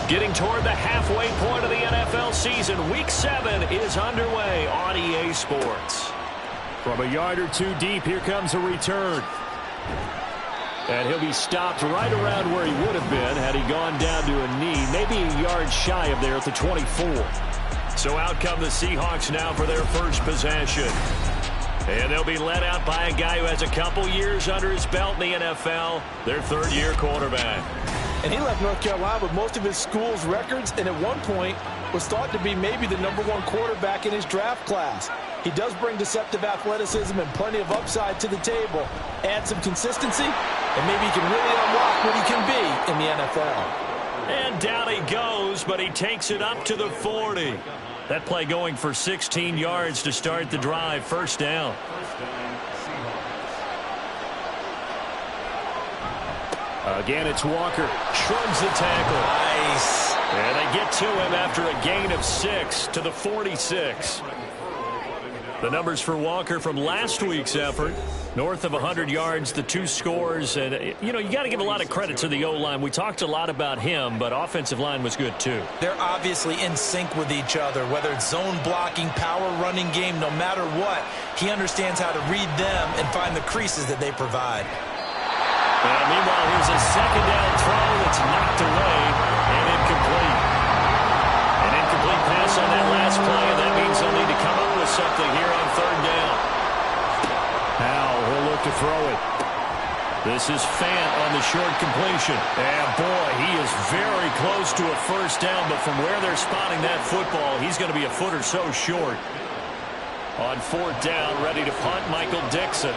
Getting toward the halfway point of the NFL season. Week 7 is underway on EA Sports. From a yard or two deep, here comes a return. And he'll be stopped right around where he would have been had he gone down to a knee, maybe a yard shy of there at the 24. So out come the Seahawks now for their first possession. And they'll be led out by a guy who has a couple years under his belt in the NFL, their third-year quarterback. And he left North Carolina with most of his school's records, and at one point was thought to be maybe the #1 quarterback in his draft class. He does bring deceptive athleticism and plenty of upside to the table. Add some consistency, and maybe he can really unlock what he can be in the NFL. And down he goes, but he takes it up to the 40. That play going for 16 yards to start the drive. First down. Again, it's Walker. Shrugs the tackle. Nice. And they get to him after a gain of 6 to the 46. The numbers for Walker from last week's effort. North of 100 yards, the 2 scores. And, you know, you got to give a lot of credit to the O-line. We talked a lot about him, but offensive line was good, too. They're obviously in sync with each other, whether it's zone blocking, power running game, no matter what. He understands how to read them and find the creases that they provide. Meanwhile, here's a second down throw that's knocked away and incomplete. An incomplete pass on that last play, and that means they'll need to come up with something here on third down. Now he'll look to throw it. This is Fant on the short completion. And, boy, he is very close to a first down, but from where they're spotting that football, he's going to be a foot or so short. On fourth down, ready to punt, Michael Dixon.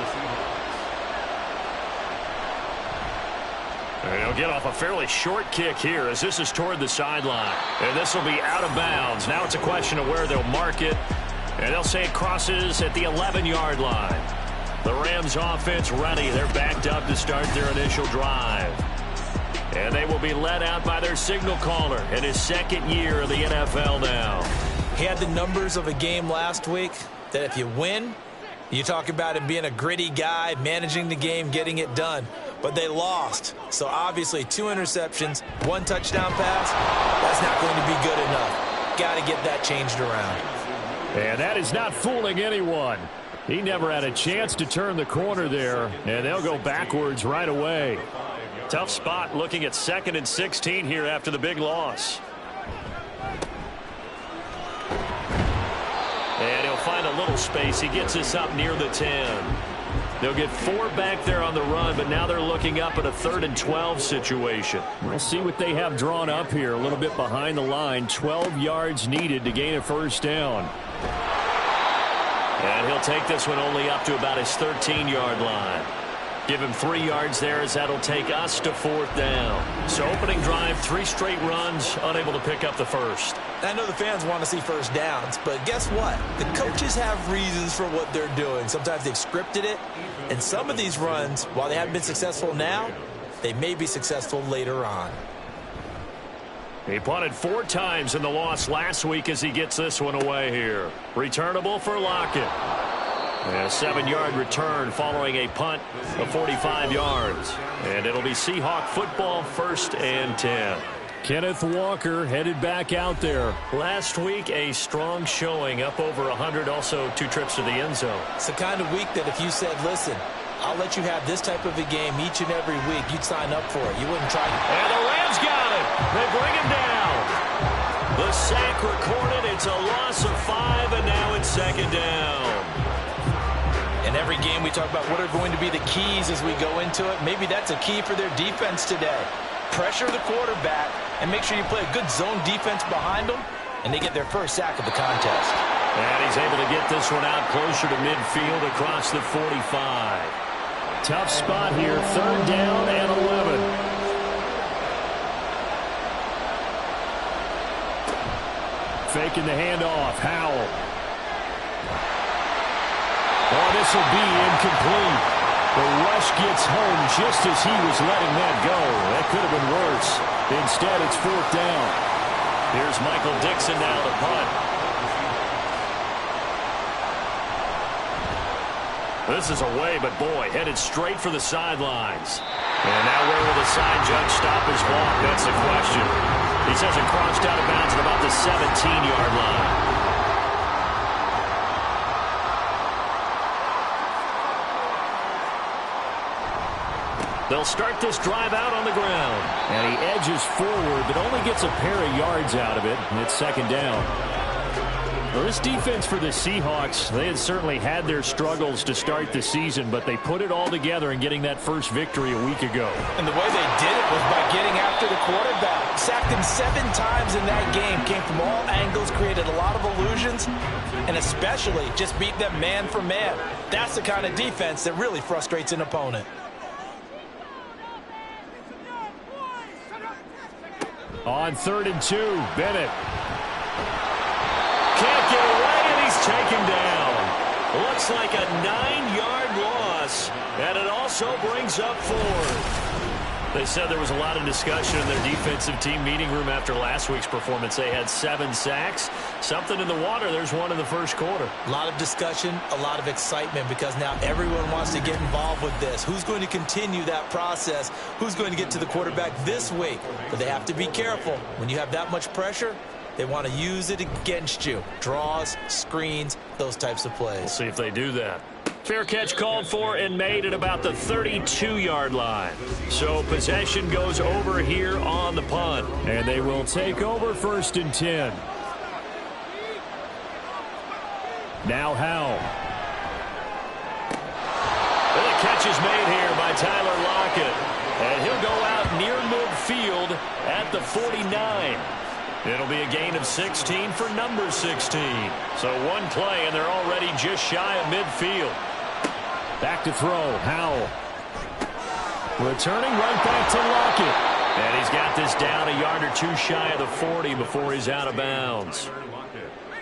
And he'll get off a fairly short kick here as this is toward the sideline. And this will be out of bounds. Now it's a question of where they'll mark it. And they'll say it crosses at the 11-yard line. The Rams offense ready. They're backed up to start their initial drive. And they will be led out by their signal caller in his second year of the NFL now. He had the numbers of a game last week that if you win, you talk about him being a gritty guy, managing the game, getting it done. But they lost. So obviously 2 interceptions, 1 touchdown pass, that's not going to be good enough. Got to get that changed around. And that is not fooling anyone. He never had a chance to turn the corner there, and they'll go backwards right away. Tough spot looking at 2nd and 16 here after the big loss. And he'll find a little space. He gets this up near the 10. They'll get 4 back there on the run, but now they're looking up at a 3rd and 12 situation. We'll see what they have drawn up here. A little bit behind the line. 12 yards needed to gain a first down. And he'll take this one only up to about his 13-yard line. Give him 3 yards there as that'll take us to 4th down. So opening drive, 3 straight runs, unable to pick up the first. I know the fans want to see first downs, but guess what? The coaches have reasons for what they're doing. Sometimes they've scripted it, and some of these runs, while they haven't been successful now, they may be successful later on. He punted 4 times in the loss last week as he gets this one away here. Returnable for Lockett. And a 7-yard return following a punt of 45 yards. And it'll be Seahawk football, 1st and 10. Kenneth Walker headed back out there. Last week, a strong showing, up over 100, also 2 trips to the end zone. It's the kind of week that if you said, listen, I'll let you have this type of a game each and every week, you'd sign up for it. You wouldn't try to. And the Rams got it. They bring him down. The sack recorded. It's a loss of 5, and now it's 2nd down. In every game, we talk about what are going to be the keys as we go into it. Maybe that's a key for their defense today. Pressure the quarterback and make sure you play a good zone defense behind them, and they get their first sack of the contest. And he's able to get this one out closer to midfield across the 45. Tough spot here, 3rd down and 11. Faking the handoff, Howell. Oh, this will be incomplete. The rush gets home just as he was letting that go. That could have been worse. Instead, it's 4th down. Here's Michael Dixon now to punt. This is away, but boy, headed straight for the sidelines. And now where will the side judge stop his walk? That's the question. He says it crossed out of bounds at about the 17-yard line. They'll start this drive out on the ground. And he edges forward, but only gets a pair of yards out of it, and it's second down. Well, this defense for the Seahawks, they had certainly had their struggles to start the season, but they put it all together in getting that first victory a week ago. And the way they did it was by getting after the quarterback. Sacked him 7 times in that game. Came from all angles, created a lot of illusions, and especially just beat them man for man. That's the kind of defense that really frustrates an opponent. On 3rd and 2, Bennett. Can't get away, and he's taken down. Looks like a 9-yard loss, and it also brings up 4th. They said there was a lot of discussion in their defensive team meeting room after last week's performance. They had 7 sacks. Something in the water. There's one in the first quarter. A lot of discussion, a lot of excitement, because now everyone wants to get involved with this. Who's going to continue that process? Who's going to get to the quarterback this week? But they have to be careful. When you have that much pressure, they want to use it against you. Draws, screens, those types of plays. We'll see if they do that. Fair catch called for and made at about the 32-yard line. So possession goes over here on the punt. And they will take over 1st and 10. Now Howell. And the catch is made here by Tyler Lockett. And he'll go out near midfield at the 49. It'll be a gain of 16 for number 16. So one play, and they're already just shy of midfield. Back to throw, Howell. Returning right back to Lockett. And he's got this down a yard or 2 shy of the 40 before he's out of bounds.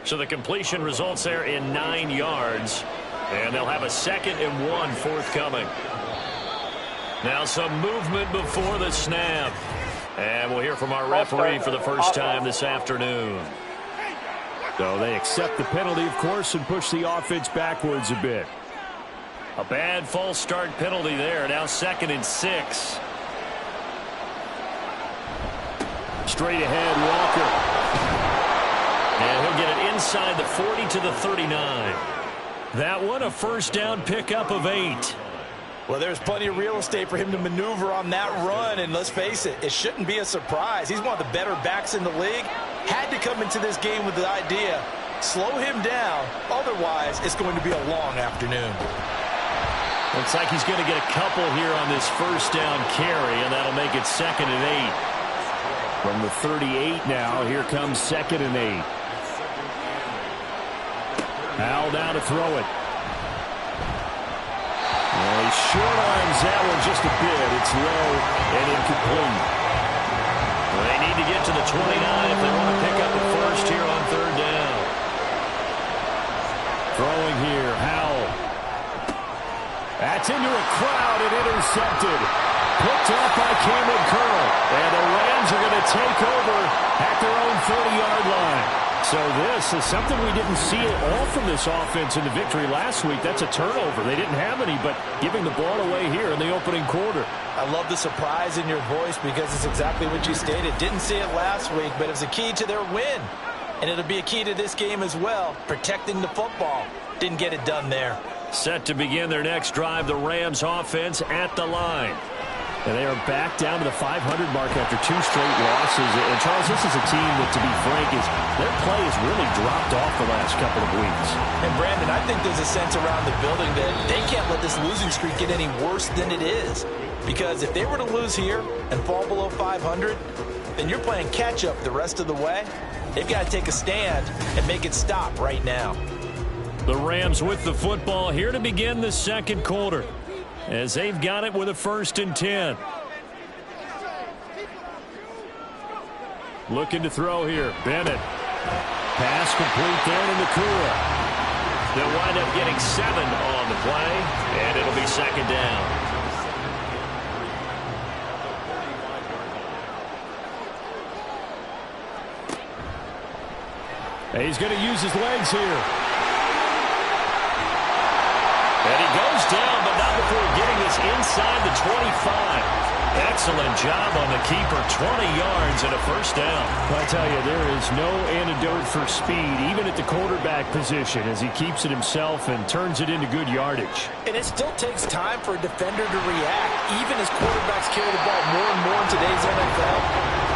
So the completion results there in 9 yards. And they'll have a 2nd and 1 forthcoming. Now some movement before the snap. And we'll hear from our referee for the first time this afternoon. So they accept the penalty, of course, and push the offense backwards a bit. A bad false start penalty there. Now 2nd and 6. Straight ahead, Walker. And he'll get it inside the 40 to the 39. That one a first down pickup of 8. Well, there's plenty of real estate for him to maneuver on that run, and let's face it, it shouldn't be a surprise. He's one of the better backs in the league. Had to come into this game with the idea, slow him down, otherwise it's going to be a long afternoon. Looks like he's going to get a couple here on this first down carry, and that'll make it 2nd and 8. From the 38 now, here comes 2nd and 8. Howell down to throw it. Well, he short arms that one just a bit. It's low and incomplete. Well, they need to get to the 29 if they want to pick up the first here on 3rd down. Throwing here, Howell. That's into a crowd and intercepted. Picked up by Cameron Curl. And the Rams are going to take over at their own 30-yard line. So this is something we didn't see at all from this offense in the victory last week. That's a turnover. They didn't have any, but giving the ball away here in the opening quarter. I love the surprise in your voice because it's exactly what you stated. Didn't see it last week, but it was a key to their win. And it'll be a key to this game as well, protecting the football. Didn't get it done there. Set to begin their next drive, the Rams offense at the line. And they are back down to the 500 mark after 2 straight losses. And, Charles, this is a team that, to be frank, their play has really dropped off the last couple of weeks. And, Brandon, I think there's a sense around the building that they can't let this losing streak get any worse than it is. Because if they were to lose here and fall below 500, then you're playing catch-up the rest of the way. They've got to take a stand and make it stop right now. The Rams with the football here to begin the 2nd quarter, as they've got it with a 1st and 10. Looking to throw here, Bennett. Pass complete there to Nakua. They'll wind up getting 7 on the play, and it'll be 2nd down. And he's going to use his legs here. And he goes down, but not before getting this inside the 25. Excellent job on the keeper. 20 yards and a first down. I tell you, there is no antidote for speed, even at the quarterback position, as he keeps it himself and turns it into good yardage. And it still takes time for a defender to react, even as quarterbacks carry the ball more and more in today's NFL.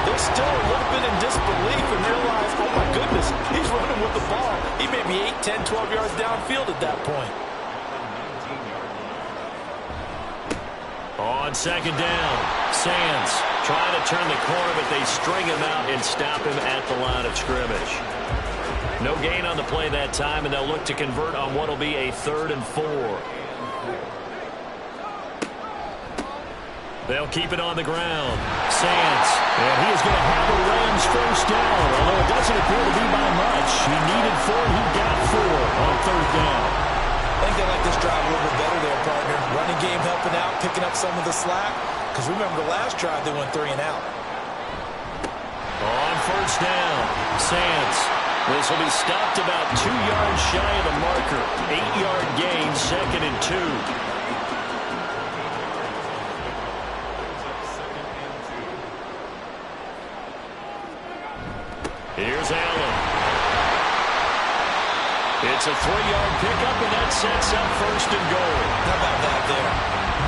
They're still a little bit in disbelief and realize, oh my goodness, he's running with the ball. He may be 8, 10, 12 yards downfield at that point. On second down, Sands trying to turn the corner, but they string him out and stop him at the line of scrimmage. No gain on the play that time, and they'll look to convert on what will be a 3rd and 4. They'll keep it on the ground. Sands, and he is going to have a Rams first down, although it doesn't appear to be by much. He needed 4, he got 4 on 3rd down. I think they like this drive a little bit better there, partner. Running game helping out, picking up some of the slack. Because remember, the last drive they went 3 and out. On first down, Sands. This will be stopped about 2 yards shy of the marker. 8-yard gain, 2nd and 2. Here's Allen. It's a 3-yard pickup, and that sets up 1st and goal. How about that there?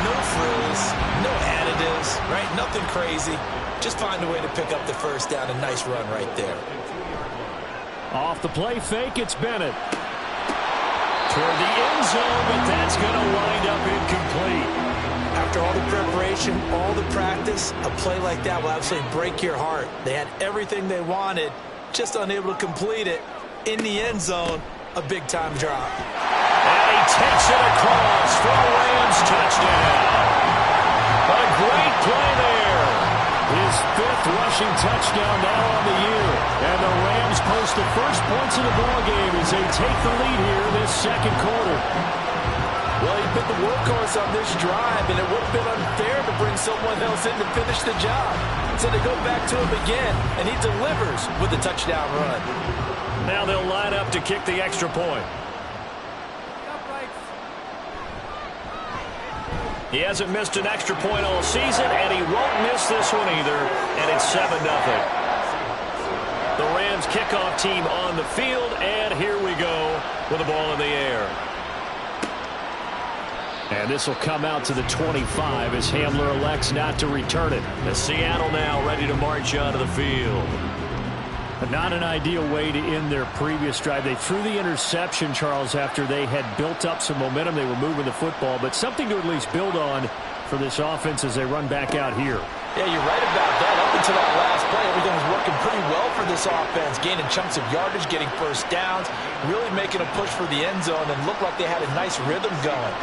No frills, no additives, right? Nothing crazy. Just find a way to pick up the first down. A nice run right there. Off the play fake, it's Bennett. Toward the end zone, but that's going to wind up incomplete. After all the preparation, all the practice, a play like that will absolutely break your heart. They had everything they wanted, just unable to complete it. In the end zone, a big-time drop. And he takes it across for a Rams touchdown. A great play there. His 5th rushing touchdown now on the year. And the Rams post the first points of the ballgame as they take the lead here this 2nd quarter. Well, he's been the workhorse on this drive, and it would have been unfair to bring someone else in to finish the job. So they go back to him again, and he delivers with a touchdown run. Now they'll line up to kick the extra point. He hasn't missed an extra point all season, and he won't miss this one either, and it's 7-0. The Rams kickoff team on the field, and here we go with the ball in the air. And this will come out to the 25 as Hamler elects not to return it. The Seattle now ready to march onto the field. Not an ideal way to end their previous drive. They threw the interception, Charles, after they had built up some momentum. They were moving the football, but something to at least build on for this offense as they run back out here. Yeah, you're right about that. Up until that last play, everything was working pretty well for this offense, gaining chunks of yardage, getting first downs, really making a push for the end zone, and looked like they had a nice rhythm going.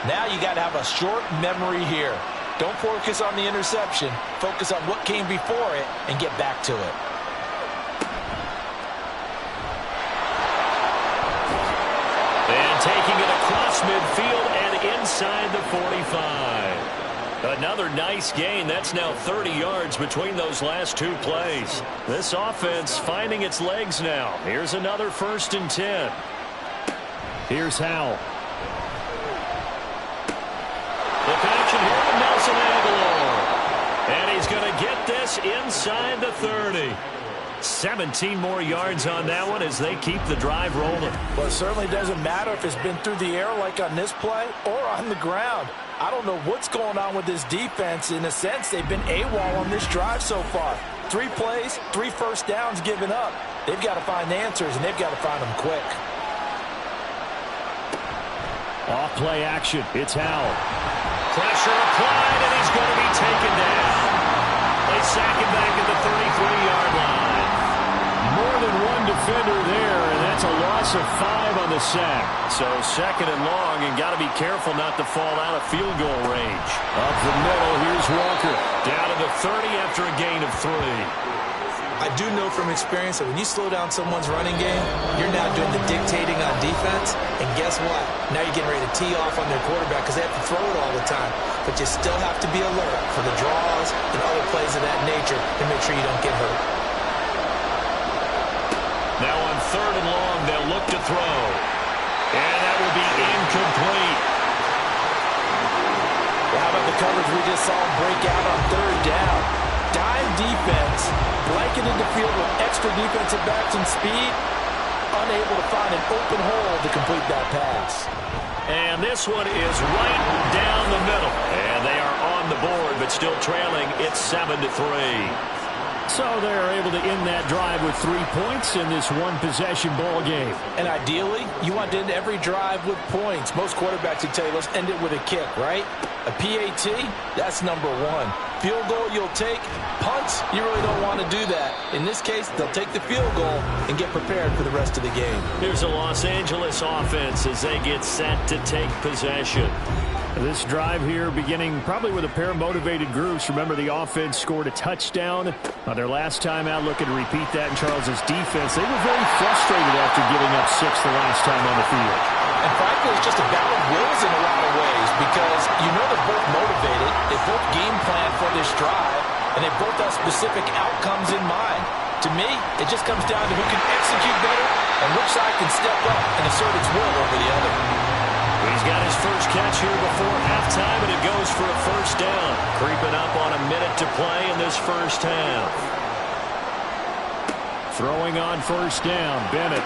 Now you got to have a short memory here. Don't focus on the interception. Focus on what came before it and get back to it. And taking it across midfield and inside the 45. Another nice gain. That's now 30 yards between those last 2 plays. This offense finding its legs now. Here's another 1st and 10. Here's Howell. The connection here with Nelson Aguilar. And he's going to get this inside the 30. 17 more yards on that one as they keep the drive rolling. Well, it certainly doesn't matter if it's been through the air like on this play or on the ground. I don't know what's going on with this defense. In a sense, they've been AWOL on this drive so far. 3 plays, 3 first downs given up. They've got to find answers, and they've got to find them quick. Off play action. It's Howell. Pressure applied, and he's going to be taken down. They sack him back at the 33-yard line. More than one defender there, and that's a loss of 5 on the sack. So 2nd and long, and got to be careful not to fall out of field goal range. Up the middle, here's Walker. Down to the 30 after a gain of 3. I do know from experience that when you slow down someone's running game, you're now doing the dictating on defense. And guess what? Now you're getting ready to tee off on their quarterback because they have to throw it all the time. But you still have to be alert for the draws and other plays of that nature to make sure you don't get hurt. Now on 3rd and long, they'll look to throw. And that will be incomplete. Well, how about the coverage we just saw him break out on third down. Dime defense, blanketed the field with extra defensive backs and speed, unable to find an open hole to complete that pass. And this one is right down the middle. And they are on the board, but still trailing. It's 7-3. So they're able to end that drive with 3 points in this one-possession ball game. And ideally, you want to end every drive with points. Most quarterbacks would tell you, let's end it with a kick, right? A PAT, that's number one. Field goal you'll take. Punts, you really don't want to do that. In this case, they'll take the field goal and get prepared for the rest of the game. Here's a Los Angeles offense as they get set to take possession. This drive here beginning probably with a pair of motivated groups. Remember, the offense scored a touchdown on their last time out, looking to repeat that in Charles' defense. They were very frustrated after giving up 6 the last time on the field. And frankly, it's just a battle of wills in a lot of ways because you know they're both motivated, they both game plan for this drive, and they both have specific outcomes in mind. To me, it just comes down to who can execute better and which side can step up and assert its will over the other. He's got his first catch here before halftime, and it goes for a first down. Creeping up on a minute to play in this first half. Throwing on first down, Bennett.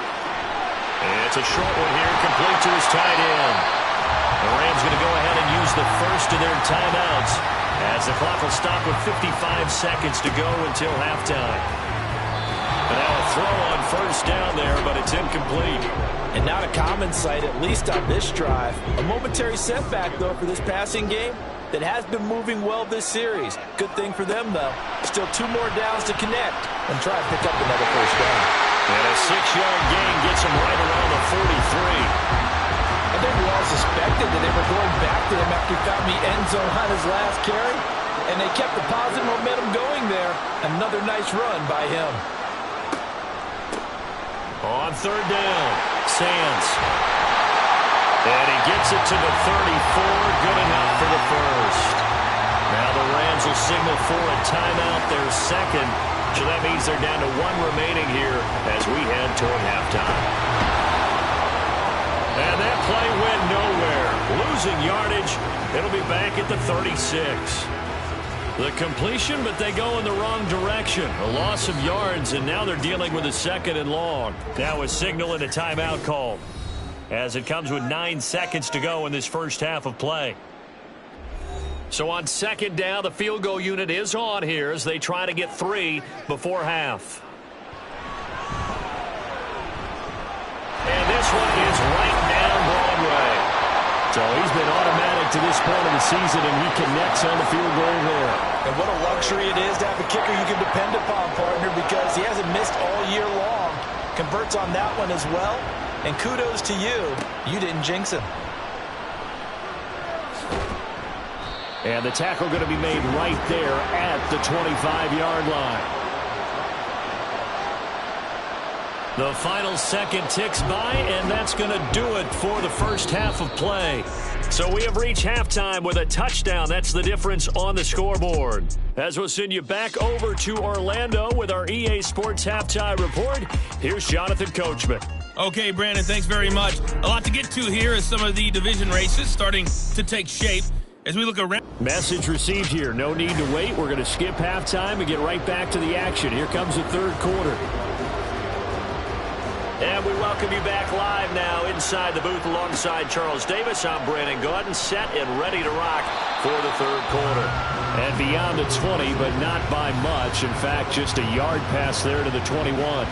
It's a short one here, complete to his tight end. The Rams going to go ahead and use the first of their timeouts as the clock will stop with 55 seconds to go until halftime. And now a throw on first down there, but it's incomplete. And not a common sight, at least on this drive. A momentary setback, though, for this passing game that has been moving well this series. Good thing for them, though. Still 2 more downs to connect and try to pick up another first down. And a 6-yard gain gets him right around the 43. I think we all suspected that they were going back to him after he found the end zone on his last carry. And they kept the positive momentum going there. Another nice run by him. On third down, Sands. And he gets it to the 34, good enough for the first. Now the Rams will signal for a timeout, their second. So that means they're down to 1 remaining here as we head toward halftime. And that play went nowhere. Losing yardage, it'll be back at the 36. The completion, but they go in the wrong direction. A loss of yards, and now they're dealing with a 2nd and long. Now a signal and a timeout call as it comes with 9 seconds to go in this first half of play. So on 2nd down, the field goal unit is on here as they try to get 3 before half. And this one is right down Broadway. So he's been automatic to this point of the season, and he connects on the field goal there. And what a luxury it is to have a kicker you can depend upon, partner, because he hasn't missed all year long. Converts on that one as well. And kudos to you. You didn't jinx him. And the tackle going to be made right there at the 25-yard line. The final second ticks by, and that's going to do it for the first half of play. So we have reached halftime with a touchdown. That's the difference on the scoreboard. As we'll send you back over to Orlando with our EA Sports Halftime Report, here's Jonathan Coachman. Okay, Brandon, thanks very much. A lot to get to here as some of the division races starting to take shape. As we look around. Message received here. No need to wait. We're going to skip halftime and get right back to the action. Here comes the third quarter. And we welcome you back live now inside the booth alongside Charles Davis. I'm Brandon Gordon, set and ready to rock for the third quarter. And beyond the 20, but not by much. In fact, just a yard pass there to the 21.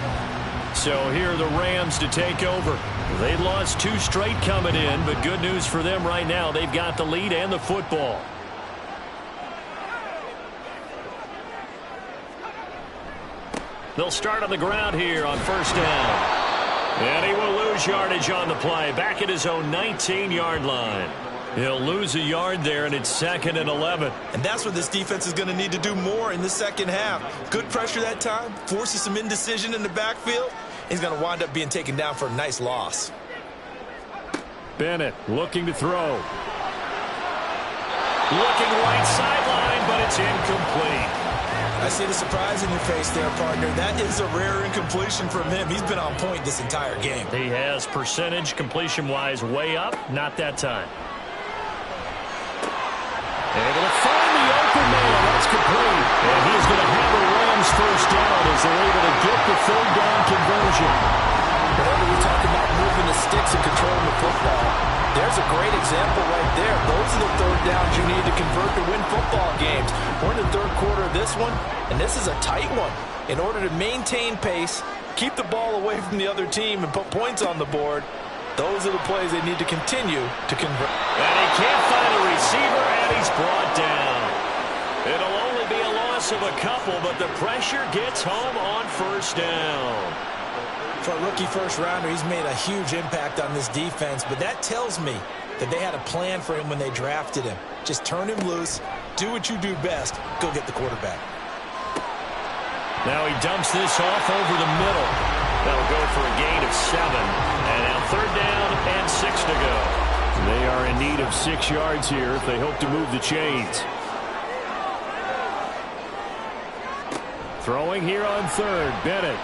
So here are the Rams to take over. They lost 2 straight coming in, but good news for them right now. They've got the lead and the football. They'll start on the ground here on first down. And he will lose yardage on the play. Back at his own 19-yard line. He'll lose a yard there, and it's 2nd and 11. And that's what this defense is going to need to do more in the second half. Good pressure that time, forces some indecision in the backfield. He's going to wind up being taken down for a nice loss. Bennett looking to throw. Looking right sideline, but it's incomplete. I see the surprise in your face there, partner. That is a rare incompletion from him. He's been on point this entire game. He has percentage completion-wise way up. Not that time. Able to find the open man. That's complete. And he's going to have a Rams first down as they're able to get the third down conversion. Whenever we talk about moving the sticks and controlling the football, there's a great example right there. Those are the third downs you need to convert to win football games. We're in the third quarter of this one, and this is a tight one. In order to maintain pace, keep the ball away from the other team, and put points on the board, those are the plays they need to continue to convert. And he can't find a receiver, and he's brought down. It'll only be a loss of a couple, but the pressure gets home on first down. For a rookie first-rounder, he's made a huge impact on this defense, but that tells me that they had a plan for him when they drafted him. Just turn him loose, do what you do best, go get the quarterback. Now he dumps this off over the middle. That'll go for a gain of 7. And now third down and 6 to go. They are in need of 6 yards here if they hope to move the chains. Throwing here on third, Bennett.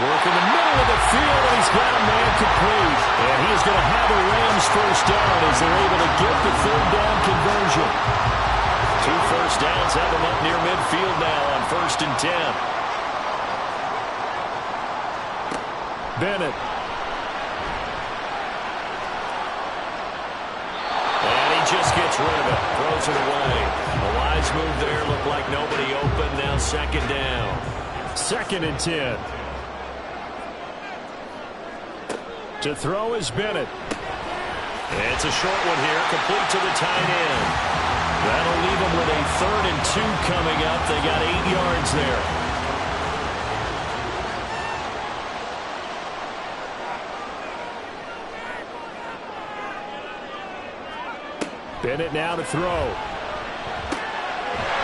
Work in the middle of the field, and he's got a man complete. And he's going to have a Rams first down as they're able to get the third down conversion. 2 first downs have them up near midfield now on 1st and 10. Bennett. And he just gets rid of it. Throws it away. A wise move there. Looked like nobody open. Now 2nd down. 2nd and 10. To throw is Bennett. It's a short one here. Complete to the tight end. That'll leave them with a 3rd and 2 coming up. They got 8 yards there. Bennett now to throw.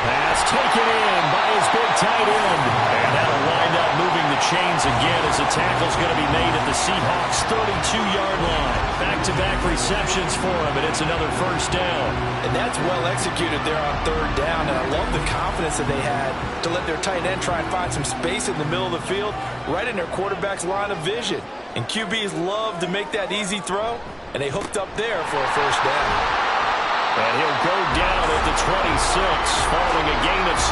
Pass taken in by his big tight end. And that'll wind up moving the chains again as the tackle's going to be made at the Seahawks' 32-yard line. Back-to-back receptions for him, and it's another first down. And that's well executed there on third down, and I love the confidence that they had to let their tight end try and find some space in the middle of the field, right in their quarterback's line of vision. And QBs love to make that easy throw, and they hooked up there for a first down. And he'll go down at the 26, following a gain of 6.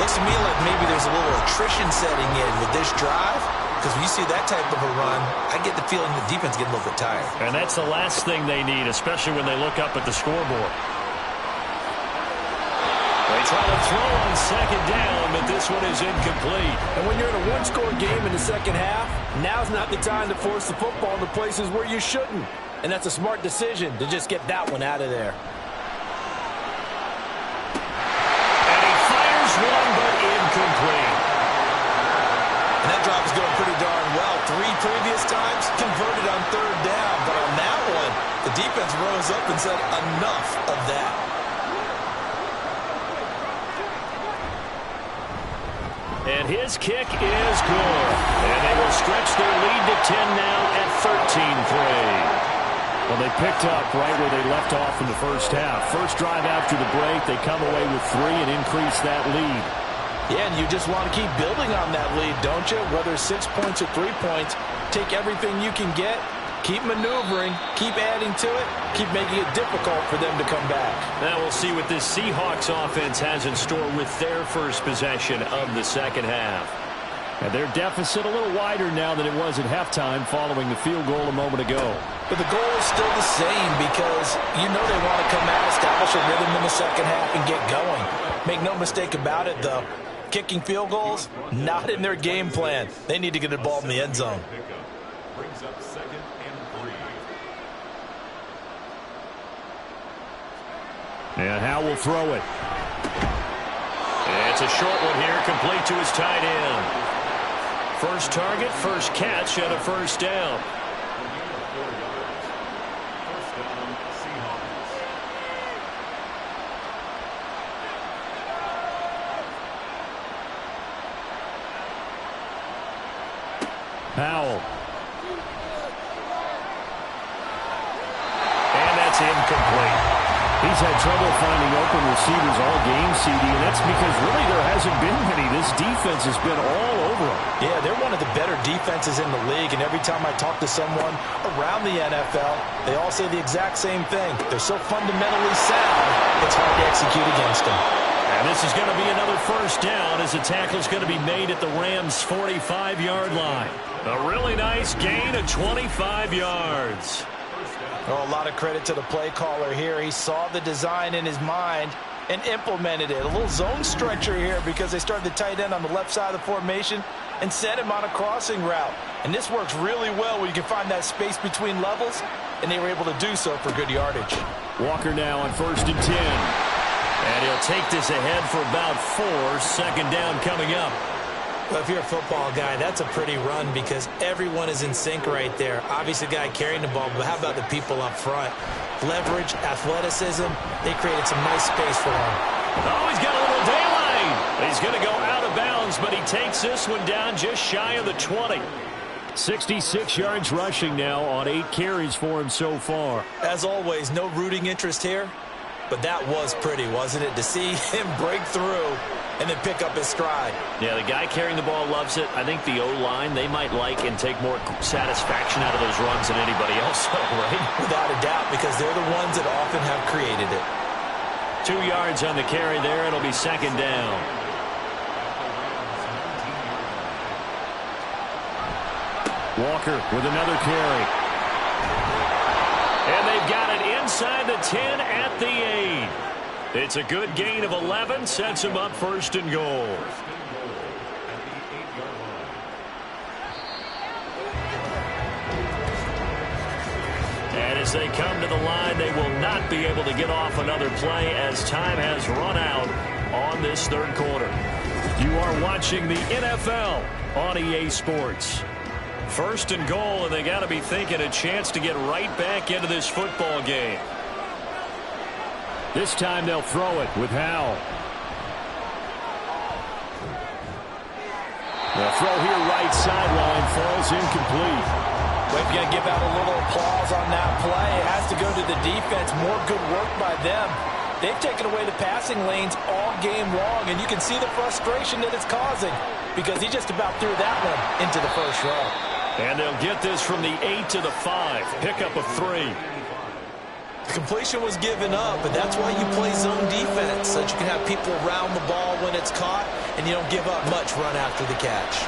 Looks to me like maybe there's a little attrition setting in with this drive, because when you see that type of a run, I get the feeling the defense getting a little bit tired. And that's the last thing they need, especially when they look up at the scoreboard. They try to throw on 2nd down, but this one is incomplete. And when you're in a one-score game in the second half, now's not the time to force the football into places where you shouldn't. And that's a smart decision to just get that one out of there. And he fires one, but incomplete. And that drive is going pretty darn well. 3 previous times converted on third down. But on that one, the defense rose up and said, enough of that. And his kick is good. And they will stretch their lead to 10 now at 13-3. Well, they picked up right where they left off in the first half. First drive after the break, they come away with 3 and increase that lead. Yeah, and you just want to keep building on that lead, don't you? Whether 6 points or 3 points, take everything you can get, keep maneuvering, keep adding to it, keep making it difficult for them to come back. Now we'll see what this Seahawks offense has in store with their first possession of the second half. And their deficit a little wider now than it was at halftime following the field goal a moment ago. But the goal is still the same because you know they want to come out, establish a rhythm in the second half, and get going. Make no mistake about it, though. Kicking field goals, not in their game plan. They need to get the ball in the end zone. Brings up 2nd and 3. And Howe will throw it. It's a short one here, complete to his tight end. First target, first catch, and a first down. First down, Seahawks. Powell. And that's incomplete. He's had trouble finding open receivers all game, CD, and that's because really there hasn't been many. This defense has been all over him. Yeah, they're one of the better defenses in the league, and every time I talk to someone around the NFL, they all say the exact same thing. They're so fundamentally sound, it's hard to execute against them. And this is going to be another first down as the tackle's going to be made at the Rams' 45-yard line. A really nice gain of 25 yards. Oh, a lot of credit to the play caller here. He saw the design in his mind and implemented it. A little zone stretcher here because they started the tight end on the left side of the formation and sent him on a crossing route. And this works really well where you can find that space between levels, and they were able to do so for good yardage. Walker now on 1st and 10. And he'll take this ahead for about 4. Second down coming up. Well, if you're a football guy, that's a pretty run because everyone is in sync right there. Obviously, the guy carrying the ball, but how about the people up front? Leverage, athleticism, they created some nice space for him. Oh, he's got a little daylight. He's going to go out of bounds, but he takes this one down just shy of the 20. 66 yards rushing now on 8 carries for him so far. As always, no rooting interest here, but that was pretty, wasn't it? To see him break through and then pick up his stride. Yeah, the guy carrying the ball loves it. I think the O-line, they might like and take more satisfaction out of those runs than anybody else, right? Without a doubt, because they're the ones that often have created it. 2 yards on the carry there. It'll be second down. Walker with another carry. And they've got it inside the 10 at the 8. It's a good gain of 11, sets him up 1st and goal. And as they come to the line, they will not be able to get off another play as time has run out on this 3rd quarter. You are watching the NFL on EA Sports. 1st and goal, and they got to be thinking a chance to get right back into this football game. This time they'll throw it with Howell. The throw here right sideline falls incomplete. We're going to give out a little applause on that play. It has to go to the defense. More good work by them. They've taken away the passing lanes all game long, and you can see the frustration that it's causing because he just about threw that one into the 1st row. And they'll get this from the 8 to the 5. Pickup of 3. The completion was given up, but that's why you play zone defense, so that you can have people around the ball when it's caught, and you don't give up much run after the catch.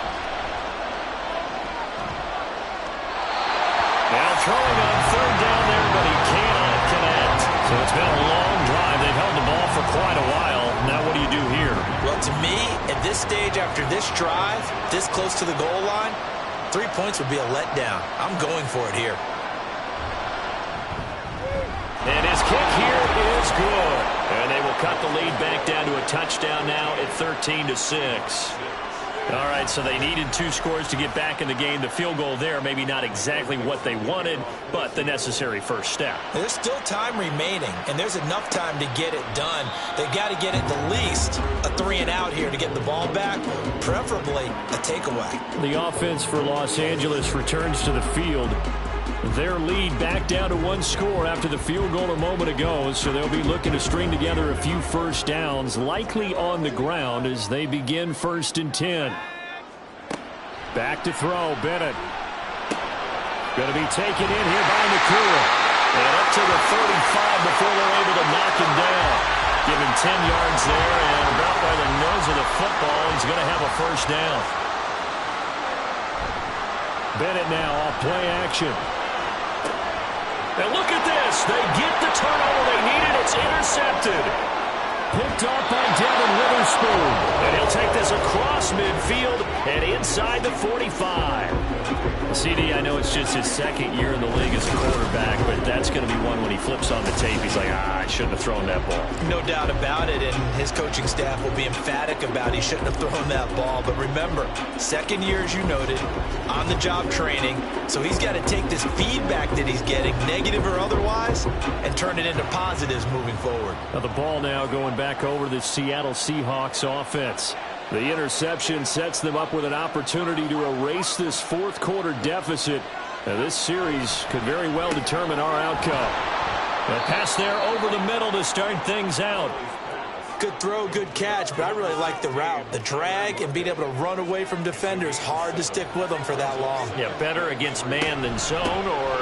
Now throwing on 3rd down there, but he cannot connect. So it's been a long drive. They've held the ball for quite a while. Now what do you do here? Well, to me, at this stage after this drive, this close to the goal line, 3 points would be a letdown. I'm going for it here. And his kick here is good. And they will cut the lead back down to a touchdown now at 13-6. All right, so they needed 2 scores to get back in the game. The field goal there, maybe not exactly what they wanted, but the necessary first step. There's still time remaining, and there's enough time to get it done. They've got to get at the least a 3-and-out here to get the ball back, preferably a takeaway. The offense for Los Angeles returns to the field. Their lead back down to 1 score after the field goal a moment ago, so they'll be looking to string together a few first downs, likely on the ground as they begin 1st and 10. Back to throw, Bennett. Going to be taken in here by Nakua. And up to the 35 before they're able to knock him down. Give him 10 yards there, and about by the nose of the football, he's going to have a first down. Bennett now off play action. And look at this. They get the turnover they needed. It's intercepted. Picked off by Devin Witherspoon. And he'll take this across midfield and inside the 45. CD, I know it's just his 2nd year in the league as a quarterback, but that's going to be one when he flips on the tape. He's like, I shouldn't have thrown that ball. No doubt about it, and his coaching staff will be emphatic about he shouldn't have thrown that ball. But remember, 2nd year, as you noted, on-the-job training, so he's got to take this feedback that he's getting, negative or otherwise, and turn it into positives moving forward. Now the ball now going back over to the Seattle Seahawks offense. The interception sets them up with an opportunity to erase this 4th quarter deficit. Now this series could very well determine our outcome. A pass there over the middle to start things out. Good throw, good catch, but I really like the route. The drag and being able to run away from defenders, hard to stick with them for that long. Yeah, better against man than zone, or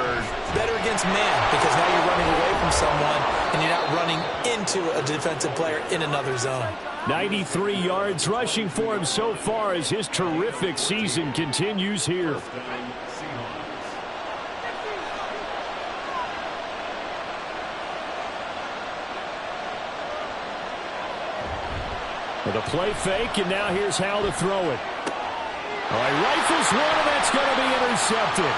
better against man, because now you're running away from someone and you're not running into a defensive player in another zone. 93 yards rushing for him so far as his terrific season continues here. With a play fake, and now here's how to throw it. All right, rifles one, and that's going to be intercepted.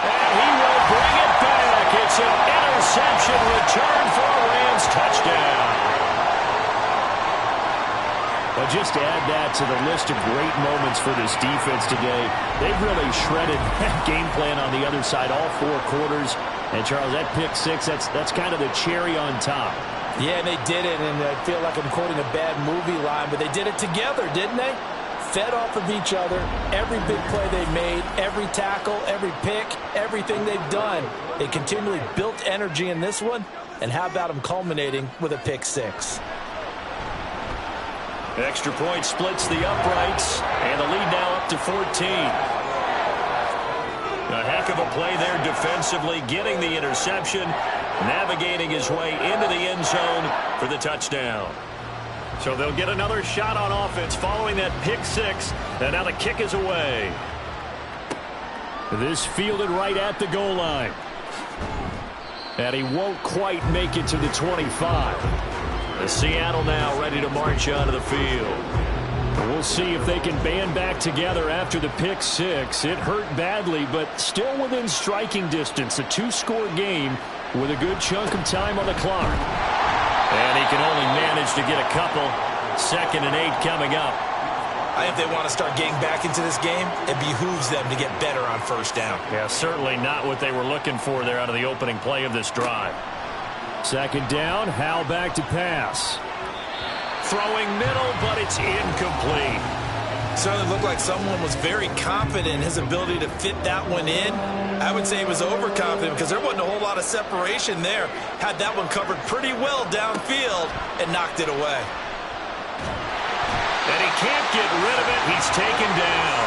And he will bring it back. It's an interception return for a Rams touchdown. Well, just to add that to the list of great moments for this defense today, they've really shredded that game plan on the other side all 4 quarters. And, Charles, that pick 6, that's kind of the cherry on top. Yeah, and they did it, and I feel like I'm quoting a bad movie line, but they did it together, didn't they? Fed off of each other, every big play they made, every tackle, every pick, everything they've done. They continually built energy in this one, and how about them culminating with a pick 6? Extra point splits the uprights, and the lead now up to 14. A heck of a play there defensively, getting the interception, navigating his way into the end zone for the touchdown. So they'll get another shot on offense following that pick 6, and now the kick is away. This fielded right at the goal line. And he won't quite make it to the 25. The Seattle now ready to march onto the field. We'll see if they can band back together after the pick 6. It hurt badly, but still within striking distance. A 2-score game with a good chunk of time on the clock. And he can only manage to get a couple. 2nd and 8 coming up. I think they want to start getting back into this game. It behooves them to get better on first down. Yeah, certainly not what they were looking for there out of the opening play of this drive. 2nd down, Howell back to pass. Throwing middle, but it's incomplete. Certainly looked like someone was very confident in his ability to fit that one in. I would say he was overconfident because there wasn't a whole lot of separation there. Had that one covered pretty well downfield and knocked it away. And he can't get rid of it. He's taken down.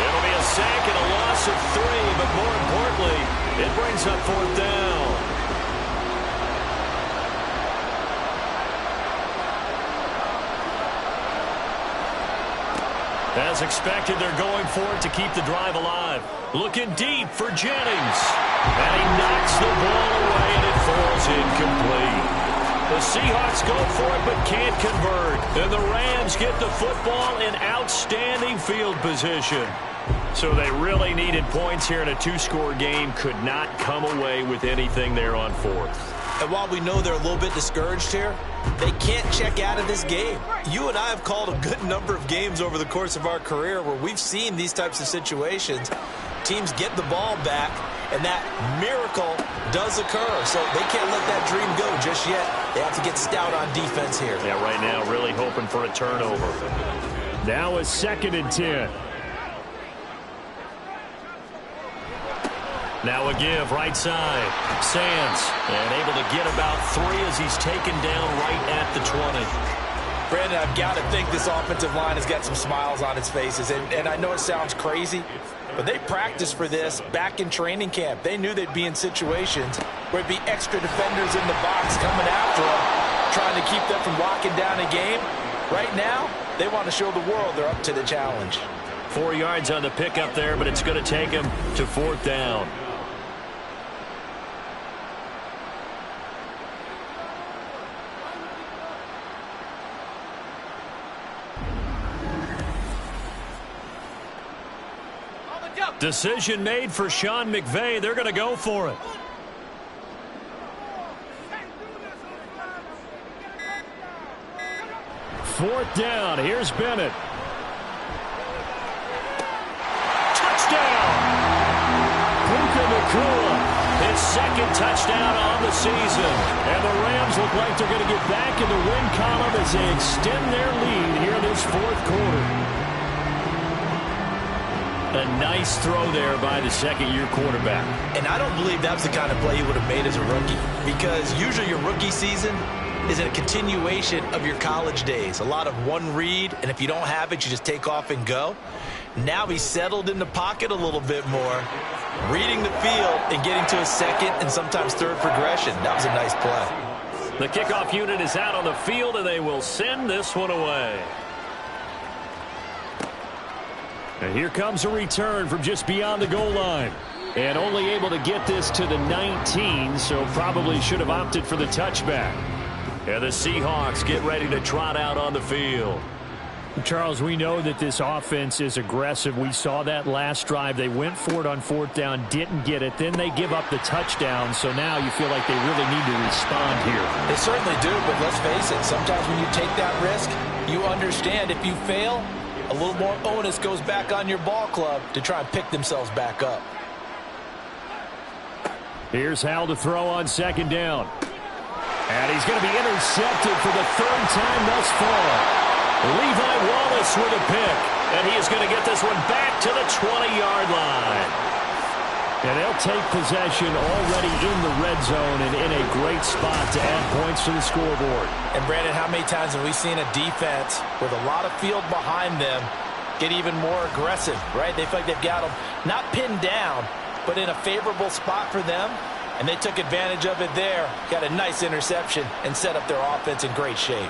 It'll be a sack and a loss of 3, but more importantly, it brings up 4th down. As expected, they're going for it to keep the drive alive. Looking deep for Jennings. And he knocks the ball away, and it falls incomplete. The Seahawks go for it but can't convert. And the Rams get the football in outstanding field position. So they really needed points here in a 2-score game. Could not come away with anything there on 4th. And while we know they're a little bit discouraged here, they can't check out of this game. You and I have called a good number of games over the course of our career where we've seen these types of situations. Teams get the ball back, and that miracle does occur. So they can't let that dream go just yet. They have to get stout on defense here. Yeah, right now really hoping for a turnover. Now a 2nd and 10. Now a give, right side. Sands, and able to get about 3 as he's taken down right at the 20. Brandon, I've got to think this offensive line has got some smiles on its faces. And I know it sounds crazy, but they practiced for this back in training camp. They knew they'd be in situations where it'd be extra defenders in the box coming after them, trying to keep them from locking down a game. Right now, they want to show the world they're up to the challenge. 4 yards on the pickup there, but it's going to take him to 4th down. Decision made for Sean McVay. They're going to go for it. Fourth down. Here's Bennett. Touchdown! Puka Nacua, his 2nd touchdown on the season. And the Rams look like they're going to get back in the win column as they extend their lead here in this 4th quarter. A nice throw there by the second-year quarterback. And I don't believe that's the kind of play he would have made as a rookie, because usually your rookie season is a continuation of your college days. A lot of one read, and if you don't have it, you just take off and go. Now he's settled in the pocket a little bit more, reading the field and getting to a second and sometimes third progression. That was a nice play. The kickoff unit is out on the field, and they will send this one away. And here comes a return from just beyond the goal line. And only able to get this to the 19, so probably should have opted for the touchback. And the Seahawks get ready to trot out on the field. Charles, we know that this offense is aggressive. We saw that last drive. They went for it on fourth down, didn't get it. Then they give up the touchdown, so now you feel like they really need to respond here. They certainly do, but let's face it, sometimes when you take that risk, you understand if you fail, a little more onus goes back on your ball club to try and pick themselves back up. Here's Hal to throw on second down. And he's going to be intercepted for the third time thus far. Levi Wallace with a pick. And he is going to get this one back to the 20-yard line. And they'll take possession already in the red zone and in a great spot to add points to the scoreboard. And, Brandon, how many times have we seen a defense with a lot of field behind them get even more aggressive, right? They feel like they've got them not pinned down, but in a favorable spot for them, and they took advantage of it there, got a nice interception, and set up their offense in great shape.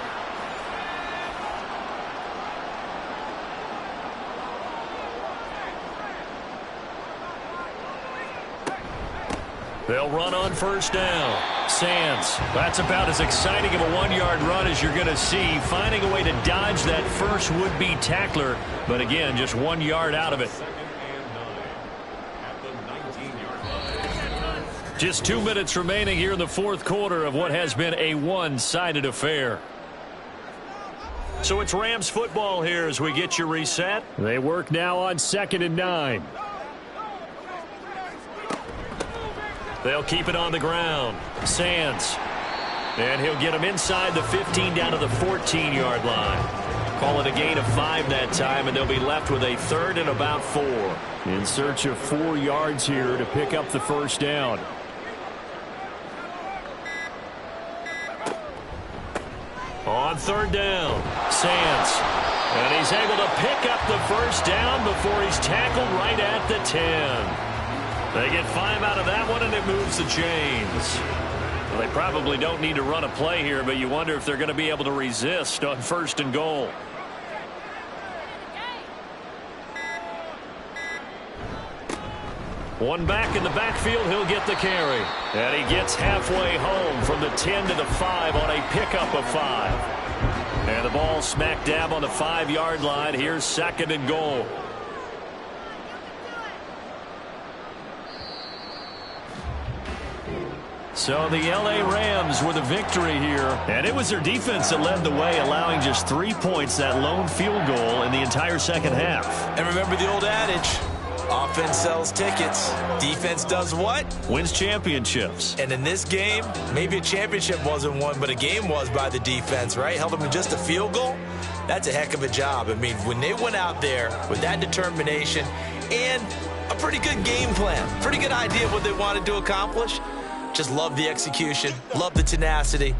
They'll run on first down. Sands. That's about as exciting of a one-yard run as you're going to see. Finding a way to dodge that first would-be tackler. But again, just 1 yard out of it. Just 2 minutes remaining here in the fourth quarter of what has been a one-sided affair. So it's Rams football here as we get you reset. They work now on 2nd and 9. They'll keep it on the ground. Sands. And he'll get him inside the 15 down to the 14-yard line. Call it a gain of 5 that time, and they'll be left with a third and about 4. In search of 4 yards here to pick up the first down. On third down, Sands. And he's able to pick up the first down before he's tackled right at the 10. They get 5 out of that one, and it moves the chains. Well, they probably don't need to run a play here, but you wonder if they're going to be able to resist on first and goal. One back in the backfield, he'll get the carry. And he gets halfway home from the 10 to the 5 on a pickup of 5. And the ball smack dab on the 5-yard line. Here's 2nd and goal. So the L.A. Rams with a victory here. And it was their defense that led the way, allowing just 3 points, that lone field goal in the entire second half. And remember the old adage, offense sells tickets. Defense does what? Wins championships. And in this game, maybe a championship wasn't won, but a game was by the defense, right? Held them to just a field goal. That's a heck of a job. I mean, when they went out there with that determination and a pretty good game plan, pretty good idea of what they wanted to accomplish, just love the execution, love the tenacity,